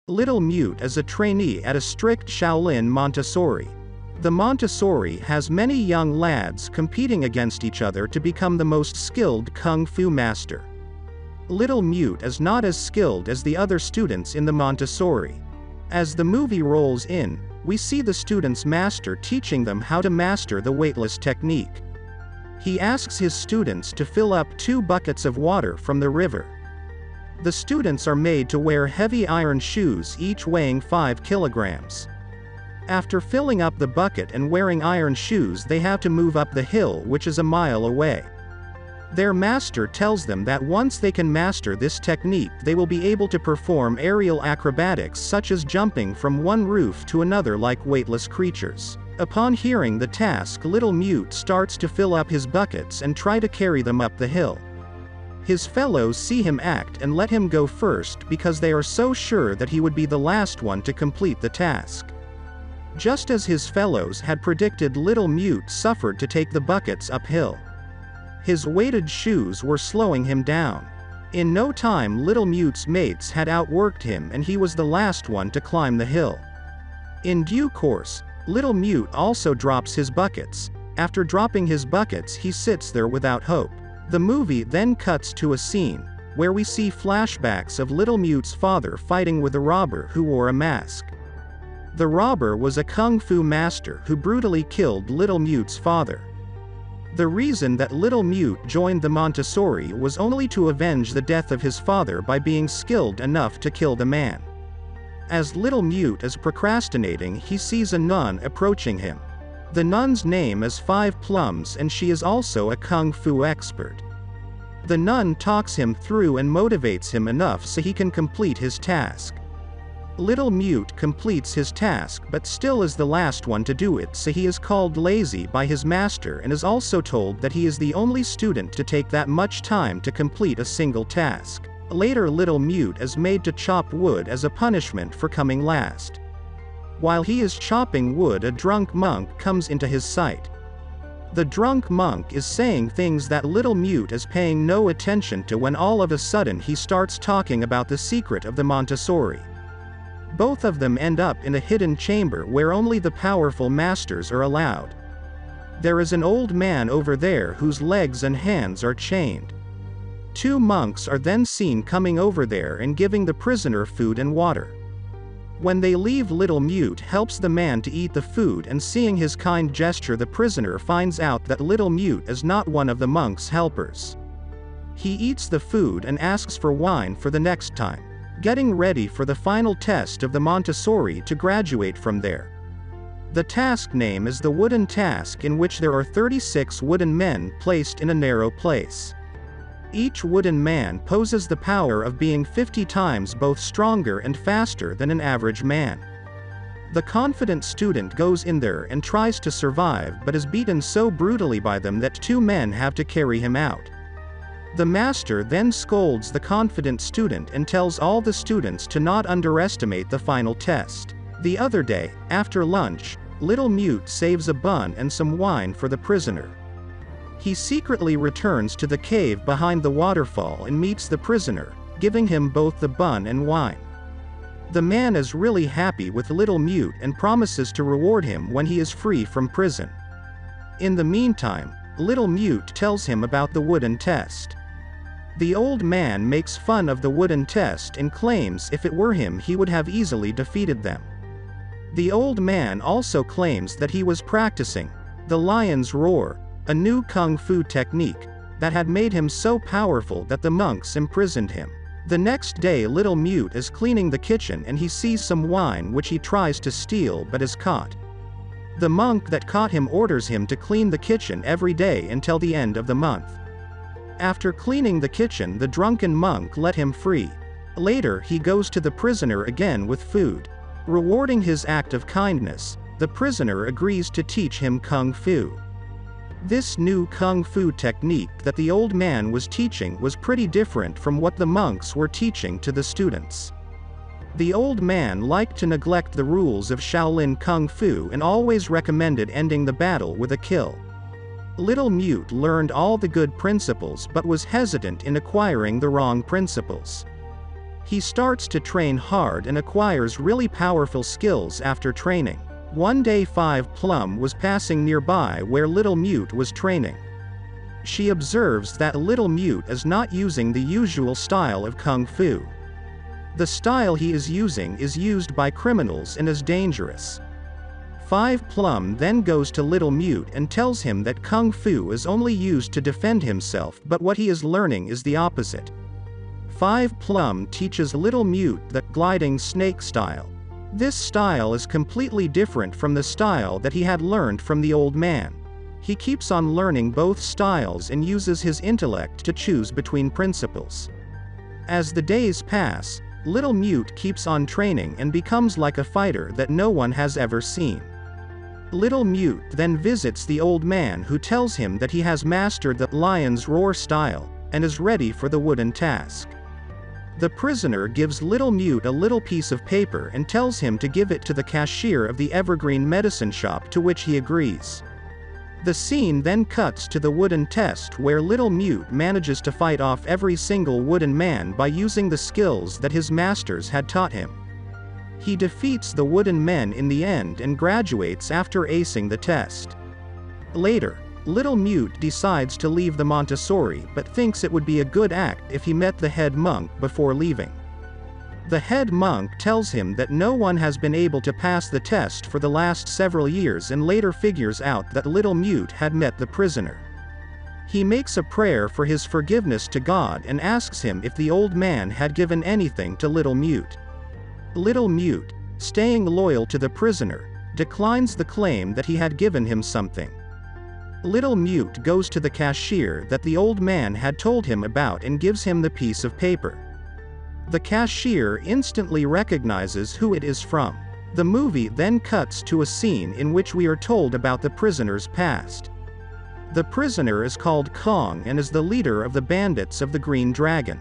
Little Mute is a trainee at a strict Shaolin Montessori. The Montessori has many young lads competing against each other to become the most skilled kung fu master. Little Mute is not as skilled as the other students in the Montessori. As the movie rolls in, we see the students' master teaching them how to master the weightless technique. He asks his students to fill up 2 buckets of water from the river. The students are made to wear heavy iron shoes, each weighing 5 kilograms. After filling up the bucket and wearing iron shoes, they have to move up the hill, which is a mile away. Their master tells them that once they can master this technique, they will be able to perform aerial acrobatics such as jumping from one roof to another like weightless creatures. Upon hearing the task, Little Mute starts to fill up his buckets and try to carry them up the hill. His fellows see him act and let him go first because they are so sure that he would be the last one to complete the task. Just as his fellows had predicted, Little Mute suffered to take the buckets uphill. His weighted shoes were slowing him down. In no time, Little Mute's mates had outworked him and he was the last one to climb the hill. In due course, Little Mute also drops his buckets. After dropping his buckets, he sits there without hope. The movie then cuts to a scene where we see flashbacks of Little Mute's father fighting with a robber who wore a mask. The robber was a kung fu master who brutally killed Little Mute's father. The reason that Little Mute joined the Montessori was only to avenge the death of his father by being skilled enough to kill the man. As Little Mute is procrastinating, he sees a nun approaching him. The nun's name is 5 Plums and she is also a kung fu expert. The nun talks him through and motivates him enough so he can complete his task. Little Mute completes his task but still is the last one to do it, so he is called lazy by his master and is also told that he is the only student to take that much time to complete a single task. Later, Little Mute is made to chop wood as a punishment for coming last. While he is chopping wood, a drunk monk comes into his sight. The drunk monk is saying things that Little Mute is paying no attention to when all of a sudden he starts talking about the secret of the Montessori. Both of them end up in a hidden chamber where only the powerful masters are allowed. There is an old man over there whose legs and hands are chained. 2 monks are then seen coming over there and giving the prisoner food and water. When they leave, Little Mute helps the man to eat the food, and seeing his kind gesture, the prisoner finds out that Little Mute is not one of the monk's helpers. He eats the food and asks for wine for the next time, getting ready for the final test of the Montessori to graduate from there. The task name is the wooden task, in which there are 36 wooden men placed in a narrow place. Each wooden man possesses the power of being 50 times both stronger and faster than an average man. The confident student goes in there and tries to survive but is beaten so brutally by them that 2 men have to carry him out. The master then scolds the confident student and tells all the students to not underestimate the final test. The other day, after lunch, Little Mute saves a bun and some wine for the prisoner. He secretly returns to the cave behind the waterfall and meets the prisoner, giving him both the bun and wine. The man is really happy with Little Mute and promises to reward him when he is free from prison. In the meantime, Little Mute tells him about the wooden test. The old man makes fun of the wooden test and claims if it were him he would have easily defeated them. The old man also claims that he was practicing the lion's roar, a new kung fu technique that had made him so powerful that the monks imprisoned him. The next day, Little Mute is cleaning the kitchen and he sees some wine which he tries to steal but is caught. The monk that caught him orders him to clean the kitchen every day until the end of the month. After cleaning the kitchen, the drunken monk let him free. Later, he goes to the prisoner again with food. Rewarding his act of kindness, the prisoner agrees to teach him kung fu. This new kung fu technique that the old man was teaching was pretty different from what the monks were teaching to the students. The old man liked to neglect the rules of Shaolin Kung Fu and always recommended ending the battle with a kill. Little Mute learned all the good principles but was hesitant in acquiring the wrong principles. He starts to train hard and acquires really powerful skills after training. One day 5 Plum was passing nearby where Little Mute was training. She observes that Little Mute is not using the usual style of Kung Fu. The style he is using is used by criminals and is dangerous. 5 Plum then goes to Little Mute and tells him that Kung Fu is only used to defend himself, but what he is learning is the opposite. 5 Plum teaches Little Mute the gliding snake style. This style is completely different from the style that he had learned from the old man. He keeps on learning both styles and uses his intellect to choose between principles. As the days pass, Little Mute keeps on training and becomes like a fighter that no one has ever seen. Little Mute then visits the old man, who tells him that he has mastered the lion's roar style and is ready for the wooden task. The prisoner gives Little Mute a little piece of paper and tells him to give it to the cashier of the Evergreen medicine shop, to which he agrees. The scene then cuts to the wooden test, where Little Mute manages to fight off every single wooden man by using the skills that his masters had taught him. He defeats the wooden men in the end and graduates after acing the test. Later, Little Mute decides to leave the Montessori, but thinks it would be a good act if he met the head monk before leaving. The head monk tells him that no one has been able to pass the test for the last several years, and later figures out that Little Mute had met the prisoner. He makes a prayer for his forgiveness to God and asks him if the old man had given anything to Little Mute. Little Mute, staying loyal to the prisoner, declines the claim that he had given him something. Little Mute goes to the cashier that the old man had told him about and gives him the piece of paper. The cashier instantly recognizes who it is from. The movie then cuts to a scene in which we are told about the prisoner's past. The prisoner is called Kong and is the leader of the bandits of the Green Dragon.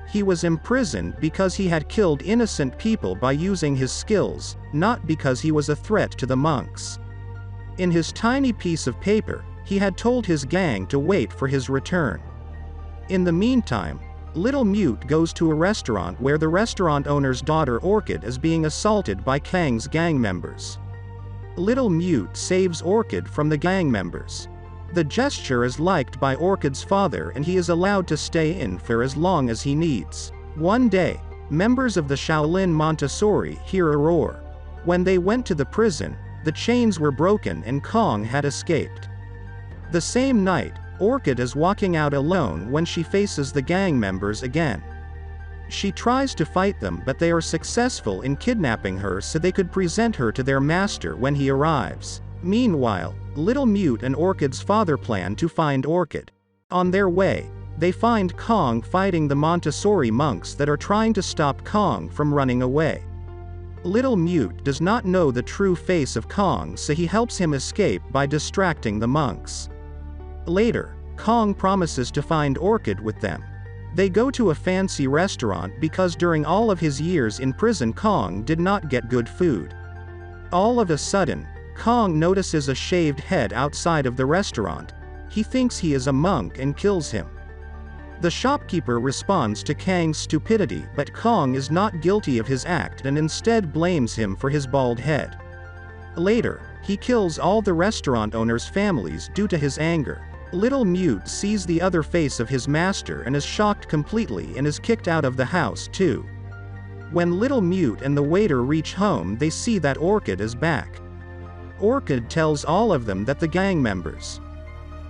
He was imprisoned because he had killed innocent people by using his skills, not because he was a threat to the monks. In his tiny piece of paper, he had told his gang to wait for his return. In the meantime, Little Mute goes to a restaurant where the restaurant owner's daughter Orchid is being assaulted by Kang's gang members. Little Mute saves Orchid from the gang members. The gesture is liked by Orchid's father and he is allowed to stay in for as long as he needs. One day, members of the Shaolin Montessori hear a roar. When they went to the prison, the chains were broken and Kong had escaped. The same night, Orchid is walking out alone when she faces the gang members again. She tries to fight them, but they are successful in kidnapping her so they could present her to their master when he arrives. Meanwhile, Little Mute and Orchid's father plan to find Orchid. On their way, they find Kong fighting the Montessori monks that are trying to stop Kong from running away. Little Mute does not know the true face of Kong, so he helps him escape by distracting the monks. Later, Kong promises to find Orchid with them. They go to a fancy restaurant because during all of his years in prison Kong did not get good food. All of a sudden, Kong notices a shaved head outside of the restaurant. He thinks he is a monk and kills him. The shopkeeper responds to Kang's stupidity, but Kong is not guilty of his act and instead blames him for his bald head. Later, he kills all the restaurant owners' families due to his anger. Little Mute sees the other face of his master and is shocked completely and is kicked out of the house too. When Little Mute and the waiter reach home, they see that Orchid is back. Orchid tells all of them that the gang members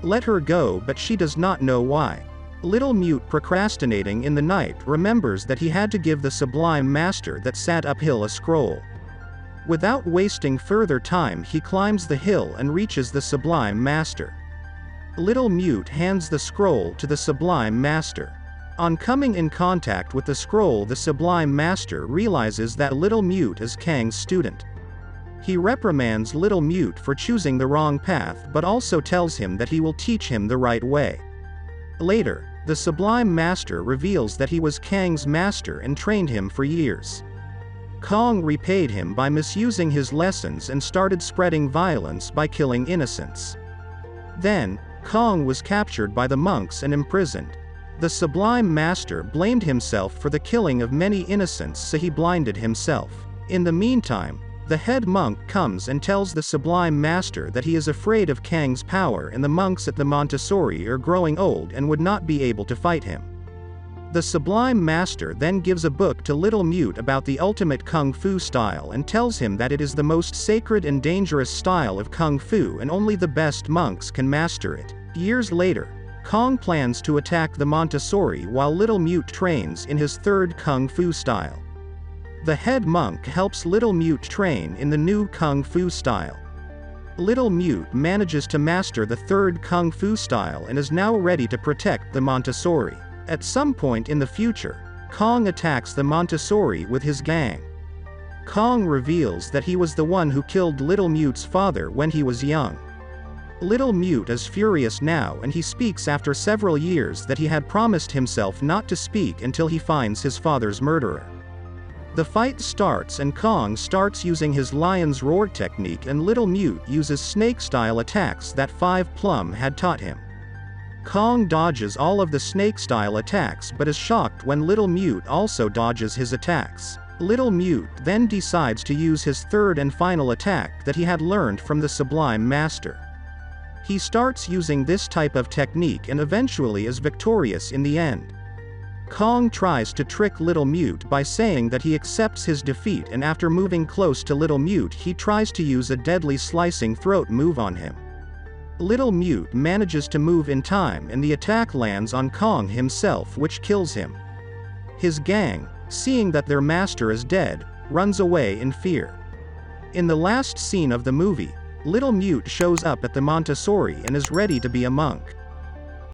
let her go, but she does not know why. Little Mute, procrastinating in the night, remembers that he had to give the Sublime Master that sat uphill a scroll. Without wasting further time, he climbs the hill and reaches the Sublime Master. Little Mute hands the scroll to the Sublime Master. On coming in contact with the scroll, the Sublime Master realizes that Little Mute is Kang's student. He reprimands Little Mute for choosing the wrong path, but also tells him that he will teach him the right way. Later, the Sublime Master reveals that he was Kang's master and trained him for years. Kong repaid him by misusing his lessons and started spreading violence by killing innocents. Then, Kong was captured by the monks and imprisoned. The Sublime Master blamed himself for the killing of many innocents, so he blinded himself. In the meantime, the head monk comes and tells the Sublime Master that he is afraid of Kang's power and the monks at the Montessori are growing old and would not be able to fight him. The Sublime Master then gives a book to Little Mute about the ultimate Kung Fu style and tells him that it is the most sacred and dangerous style of Kung Fu and only the best monks can master it. Years later, Kong plans to attack the Montessori while Little Mute trains in his third Kung Fu style. The head monk helps Little Mute train in the new Kung Fu style. Little Mute manages to master the third Kung Fu style and is now ready to protect the Montessori. At some point in the future, Kong attacks the Montessori with his gang. Kong reveals that he was the one who killed Little Mute's father when he was young. Little Mute is furious now and he speaks after several years that he had promised himself not to speak until he finds his father's murderer. The fight starts and Kong starts using his lion's roar technique and Little Mute uses snake-style attacks that Five Plum had taught him. Kong dodges all of the snake-style attacks but is shocked when Little Mute also dodges his attacks. Little Mute then decides to use his third and final attack that he had learned from the Sublime Master. He starts using this type of technique and eventually is victorious in the end. Kong tries to trick Little Mute by saying that he accepts his defeat and after moving close to Little Mute he tries to use a deadly slicing throat move on him. Little Mute manages to move in time and the attack lands on Kong himself which kills him. His gang, seeing that their master is dead, runs away in fear. In the last scene of the movie, Little Mute shows up at the Montessori and is ready to be a monk.